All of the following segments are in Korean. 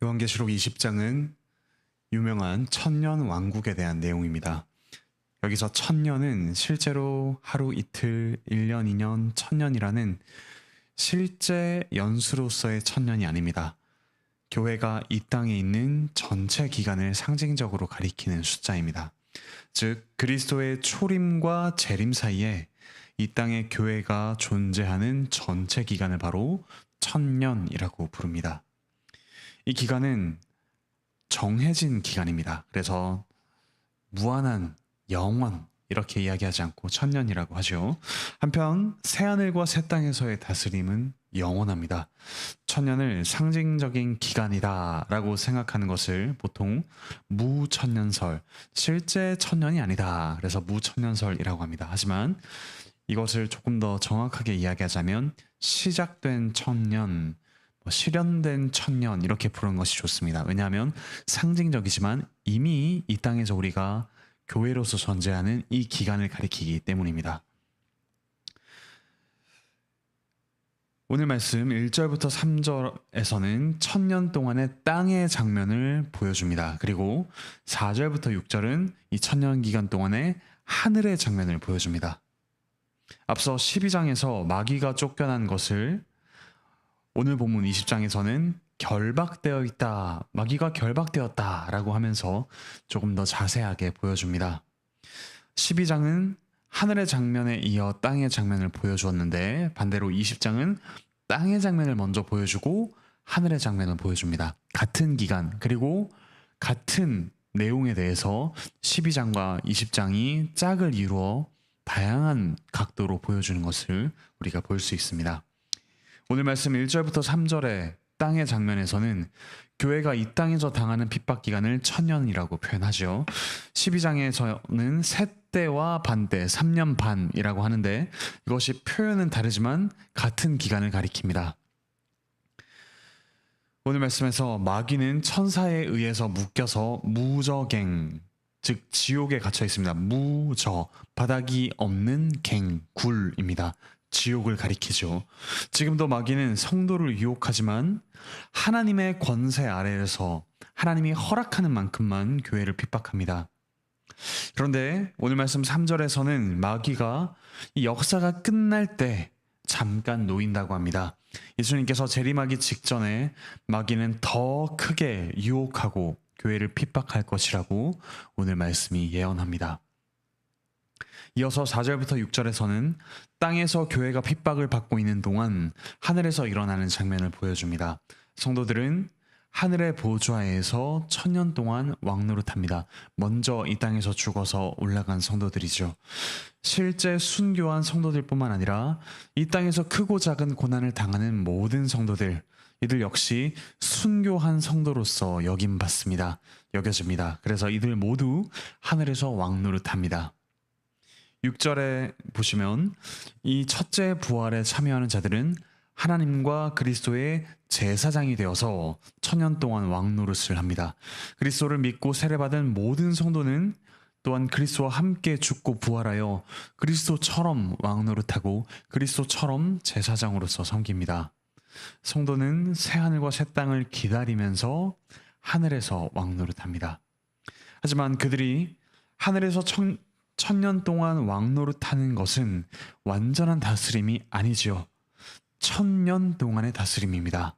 요한계시록 20장은 유명한 천년 왕국에 대한 내용입니다. 여기서 천년은 실제로 하루 이틀, 1년, 2년, 천년이라는 실제 연수로서의 천년이 아닙니다. 교회가 이 땅에 있는 전체 기간을 상징적으로 가리키는 숫자입니다. 즉 그리스도의 초림과 재림 사이에 이 땅의 교회가 존재하는 전체 기간을 바로 천년이라고 부릅니다. 이 기간은 정해진 기간입니다. 그래서 무한한 영원 이렇게 이야기하지 않고 천년이라고 하죠. 한편 새하늘과 새 땅에서의 다스림은 영원합니다. 천년을 상징적인 기간이다 라고 생각하는 것을 보통 무천년설, 실제 천년이 아니다, 그래서 무천년설이라고 합니다. 하지만 이것을 조금 더 정확하게 이야기하자면 시작된 천년, 실현된 천년 이렇게 부르는 것이 좋습니다. 왜냐하면 상징적이지만 이미 이 땅에서 우리가 교회로서 존재하는 이 기간을 가리키기 때문입니다. 오늘 말씀 1절부터 3절에서는 천년 동안의 땅의 장면을 보여줍니다. 그리고 4절부터 6절은 이 천년 기간 동안의 하늘의 장면을 보여줍니다. 앞서 12장에서 마귀가 쫓겨난 것을 오늘 본문 20장에서는 결박되어 있다, 마귀가 결박되었다 라고 하면서 조금 더 자세하게 보여줍니다. 12장은 하늘의 장면에 이어 땅의 장면을 보여주었는데 반대로 20장은 땅의 장면을 먼저 보여주고 하늘의 장면을 보여줍니다. 같은 기간 그리고 같은 내용에 대해서 12장과 20장이 짝을 이루어 다양한 각도로 보여주는 것을 우리가 볼 수 있습니다. 오늘 말씀 1절부터 3절의 땅의 장면에서는 교회가 이 땅에서 당하는 핍박 기간을 천년이라고 표현하죠. 12장에서는 새때와 반때, 3년 반이라고 하는데 이것이 표현은 다르지만 같은 기간을 가리킵니다. 오늘 말씀에서 마귀는 천사에 의해서 묶여서 무저갱, 즉 지옥에 갇혀 있습니다. 무저, 바닥이 없는 갱, 굴입니다. 지옥을 가리키죠. 지금도 마귀는 성도를 유혹하지만 하나님의 권세 아래에서 하나님이 허락하는 만큼만 교회를 핍박합니다. 그런데 오늘 말씀 3절에서는 마귀가 이 역사가 끝날 때 잠깐 놓인다고 합니다. 예수님께서 재림하기 직전에 마귀는 더 크게 유혹하고 교회를 핍박할 것이라고 오늘 말씀이 예언합니다. 이어서 4절부터 6절에서는 땅에서 교회가 핍박을 받고 있는 동안 하늘에서 일어나는 장면을 보여줍니다. 성도들은 하늘의 보좌에서 천년 동안 왕노릇합니다. 먼저 이 땅에서 죽어서 올라간 성도들이죠. 실제 순교한 성도들뿐만 아니라 이 땅에서 크고 작은 고난을 당하는 모든 성도들, 이들 역시 순교한 성도로서 여겨집니다. 그래서 이들 모두 하늘에서 왕노릇합니다. 6절에 보시면 이 첫째 부활에 참여하는 자들은 하나님과 그리스도의 제사장이 되어서 천년 동안 왕노릇을 합니다. 그리스도를 믿고 세례받은 모든 성도는 또한 그리스도와 함께 죽고 부활하여 그리스도처럼 왕노릇하고 그리스도처럼 제사장으로서 섬깁니다. 성도는 새하늘과 새 땅을 기다리면서 하늘에서 왕노릇합니다. 하지만 그들이 하늘에서 천년 동안 왕노릇하는 것은 완전한 다스림이 아니지요. 천년 동안의 다스림입니다.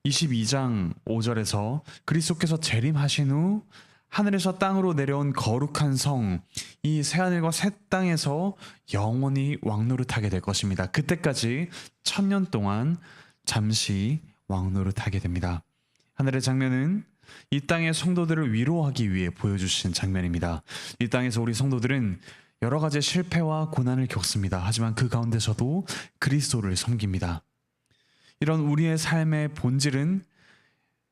22장 5절에서 그리스도께서 재림하신 후 하늘에서 땅으로 내려온 거룩한 성, 이 새하늘과 새 땅에서 영원히 왕노릇하게 될 것입니다. 그때까지 천년 동안 잠시 왕노릇하게 됩니다. 하늘의 장면은 이 땅의 성도들을 위로하기 위해 보여주신 장면입니다. 이 땅에서 우리 성도들은 여러 가지 실패와 고난을 겪습니다. 하지만 그 가운데서도 그리스도를 섬깁니다. 이런 우리의 삶의 본질은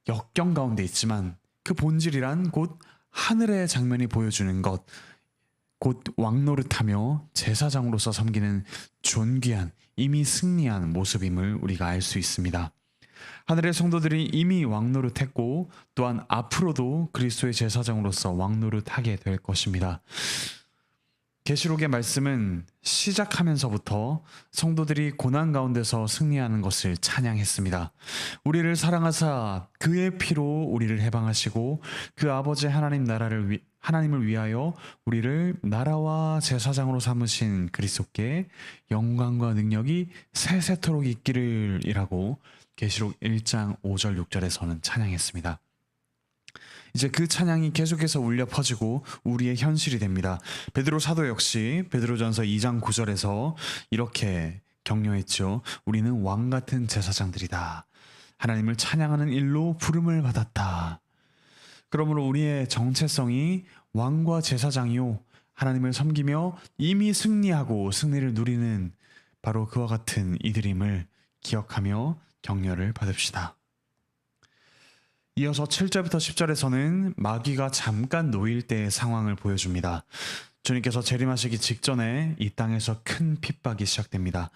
역경 가운데 있지만 그 본질이란 곧 하늘의 장면이 보여주는 것, 곧 왕노릇하며 제사장으로서 섬기는 존귀한, 이미 승리한 모습임을 우리가 알 수 있습니다. 하늘의 성도들이 이미 왕노릇했고 또한 앞으로도 그리스도의 제사장으로서 왕노릇하게 될 것입니다. 계시록의 말씀은 시작하면서부터 성도들이 고난 가운데서 승리하는 것을 찬양했습니다. 우리를 사랑하사 그의 피로 우리를 해방하시고 그 아버지 하나님을 위하여 우리를 나라와 제사장으로 삼으신 그리스도께 영광과 능력이 세세토록 있기를 이라고 계시록 1장 5절 6절에서는 찬양했습니다. 이제 그 찬양이 계속해서 울려 퍼지고 우리의 현실이 됩니다. 베드로 사도 역시 베드로전서 2장 9절에서 이렇게 격려했죠. 우리는 왕 같은 제사장들이다. 하나님을 찬양하는 일로 부름을 받았다. 그러므로 우리의 정체성이 왕과 제사장이요 하나님을 섬기며 이미 승리하고 승리를 누리는 바로 그와 같은 이들임을 기억하며 격려를 받읍시다. 이어서 7절부터 10절에서는 마귀가 잠깐 놓일 때의 상황을 보여줍니다. 주님께서 재림하시기 직전에 이 땅에서 큰 핍박이 시작됩니다.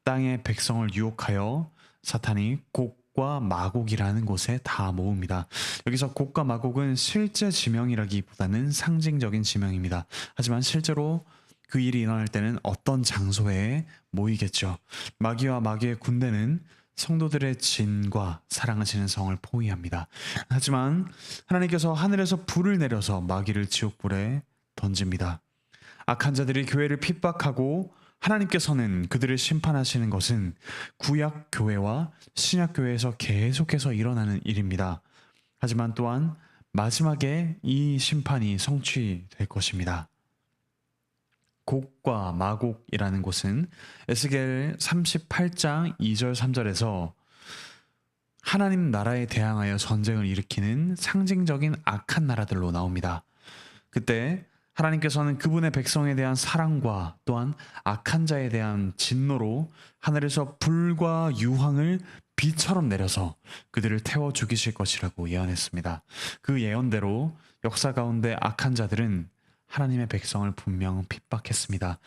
땅의 백성을 유혹하여 사탄이 곡과 마곡이라는 곳에 다 모읍니다. 여기서 곡과 마곡은 실제 지명이라기보다는 상징적인 지명입니다. 하지만 실제로 그 일이 일어날 때는 어떤 장소에 모이겠죠. 마귀와 마귀의 군대는 성도들의 진과 사랑하시는 성을 포위합니다. 하지만 하나님께서 하늘에서 불을 내려서 마귀를 지옥불에 던집니다. 악한 자들이 교회를 핍박하고 하나님께서는 그들을 심판하시는 것은 구약 교회와 신약 교회에서 계속해서 일어나는 일입니다. 하지만 또한 마지막에 이 심판이 성취될 것입니다. 곡과 마곡이라는 곳은 에스겔 38장 2절 3절에서 하나님 나라에 대항하여 전쟁을 일으키는 상징적인 악한 나라들로 나옵니다. 그때 하나님께서는 그분의 백성에 대한 사랑과 또한 악한 자에 대한 진노로 하늘에서 불과 유황을 비처럼 내려서 그들을 태워 죽이실 것이라고 예언했습니다. 그 예언대로 역사 가운데 악한 자들은 하나님의 백성을 분명 핍박했습니다.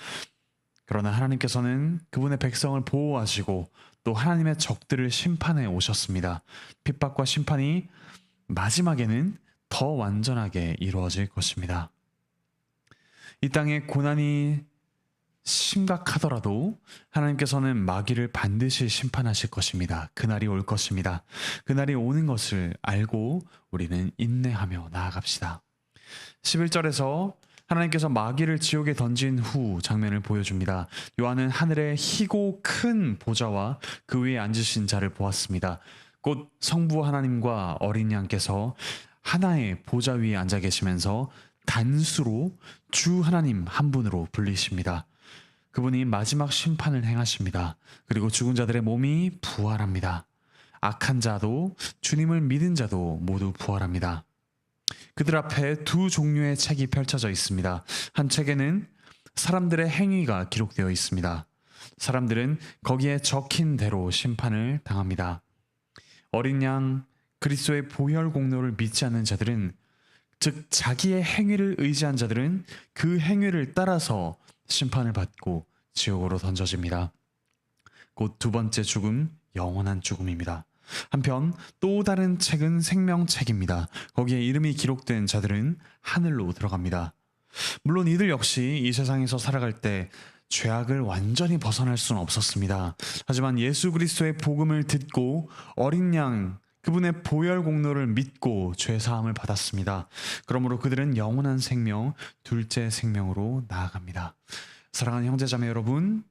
그러나 하나님께서는 그분의 백성을 보호하시고 또 하나님의 적들을 심판해 오셨습니다. 핍박과 심판이 마지막에는 더 완전하게 이루어질 것입니다. 이 땅의 고난이 심각하더라도 하나님께서는 마귀를 반드시 심판하실 것입니다. 그날이 올 것입니다. 그날이 오는 것을 알고 우리는 인내하며 나아갑시다. 11절에서 하나님께서 마귀를 지옥에 던진 후 장면을 보여줍니다. 요한은 하늘의 희고 큰 보좌와 그 위에 앉으신 자를 보았습니다. 곧 성부 하나님과 어린 양께서 하나의 보좌 위에 앉아 계시면서 단수로 주 하나님 한 분으로 불리십니다. 그분이 마지막 심판을 행하십니다. 그리고 죽은 자들의 몸이 부활합니다. 악한 자도 주님을 믿은 자도 모두 부활합니다. 그들 앞에 두 종류의 책이 펼쳐져 있습니다. 한 책에는 사람들의 행위가 기록되어 있습니다. 사람들은 거기에 적힌 대로 심판을 당합니다. 어린 양 그리스도의 보혈 공로를 믿지 않는 자들은, 즉 자기의 행위를 의지한 자들은 그 행위를 따라서 심판을 받고 지옥으로 던져집니다. 곧 두 번째 죽음, 영원한 죽음입니다. 한편 또 다른 책은 생명책입니다. 거기에 이름이 기록된 자들은 하늘로 들어갑니다. 물론 이들 역시 이 세상에서 살아갈 때 죄악을 완전히 벗어날 수는 없었습니다. 하지만 예수 그리스도의 복음을 듣고 어린 양 그분의 보혈 공로를 믿고 죄 사함을 받았습니다. 그러므로 그들은 영원한 생명, 둘째 생명으로 나아갑니다. 사랑하는 형제자매 여러분,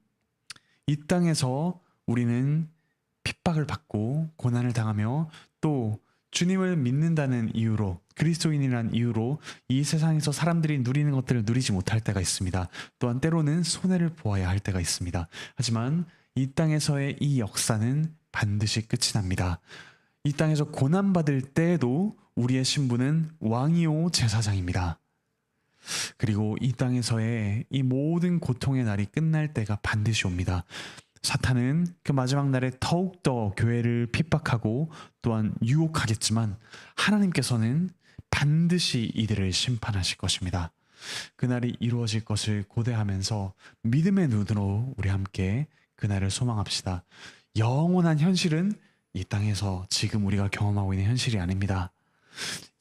이 땅에서 우리는 핍박을 받고 고난을 당하며 또 주님을 믿는다는 이유로, 그리스도인이라는 이유로 이 세상에서 사람들이 누리는 것들을 누리지 못할 때가 있습니다. 또한 때로는 손해를 보아야 할 때가 있습니다. 하지만 이 땅에서의 이 역사는 반드시 끝이 납니다. 이 땅에서 고난받을 때에도 우리의 신분은 왕이요 제사장입니다. 그리고 이 땅에서의 이 모든 고통의 날이 끝날 때가 반드시 옵니다. 사탄은 그 마지막 날에 더욱더 교회를 핍박하고 또한 유혹하겠지만 하나님께서는 반드시 이들을 심판하실 것입니다. 그날이 이루어질 것을 고대하면서 믿음의 눈으로 우리 함께 그날을 소망합시다. 영원한 현실은 이 땅에서 지금 우리가 경험하고 있는 현실이 아닙니다.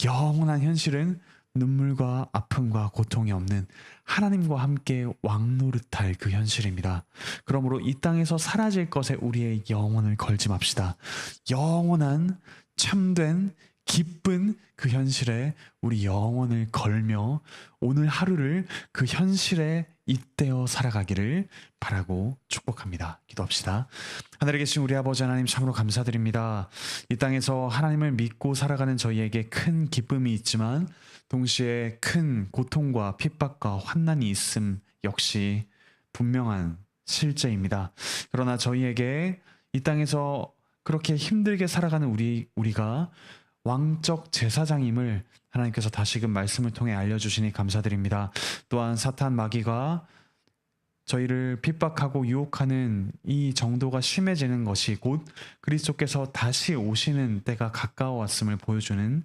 영원한 현실은 눈물과 아픔과 고통이 없는 하나님과 함께 왕노릇할 그 현실입니다. 그러므로 이 땅에서 사라질 것에 우리의 영혼을 걸지 맙시다. 영원한 참된 기쁜 그 현실에 우리 영혼을 걸며 오늘 하루를 그 현실에 잇대어 살아가기를 바라고 축복합니다. 기도합시다. 하늘에 계신 우리 아버지 하나님 참으로 감사드립니다. 이 땅에서 하나님을 믿고 살아가는 저희에게 큰 기쁨이 있지만 동시에 큰 고통과 핍박과 환난이 있음 역시 분명한 실제입니다. 그러나 저희에게 이 땅에서 그렇게 힘들게 살아가는 우리가 왕적 제사장임을 하나님께서 다시금 말씀을 통해 알려주시니 감사드립니다. 또한 사탄 마귀가 저희를 핍박하고 유혹하는 이 정도가 심해지는 것이 곧 그리스도께서 다시 오시는 때가 가까워 왔음을 보여주는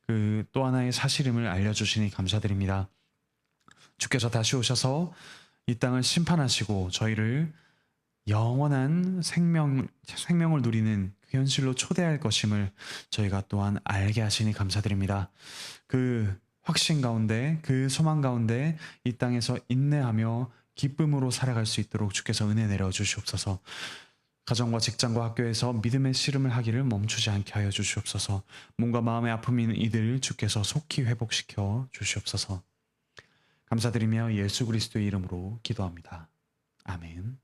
그 또 하나의 사실임을 알려주시니 감사드립니다. 주께서 다시 오셔서 이 땅을 심판하시고 저희를 영원한 생명을 누리는 그 현실로 초대할 것임을 저희가 또한 알게 하시니 감사드립니다. 그 확신 가운데, 그 소망 가운데 이 땅에서 인내하며 기쁨으로 살아갈 수 있도록 주께서 은혜 내려 주시옵소서. 가정과 직장과 학교에서 믿음의 씨름을 하기를 멈추지 않게 하여 주시옵소서. 몸과 마음의 아픔이 있는 이들 주께서 속히 회복시켜 주시옵소서. 감사드리며 예수 그리스도의 이름으로 기도합니다. 아멘.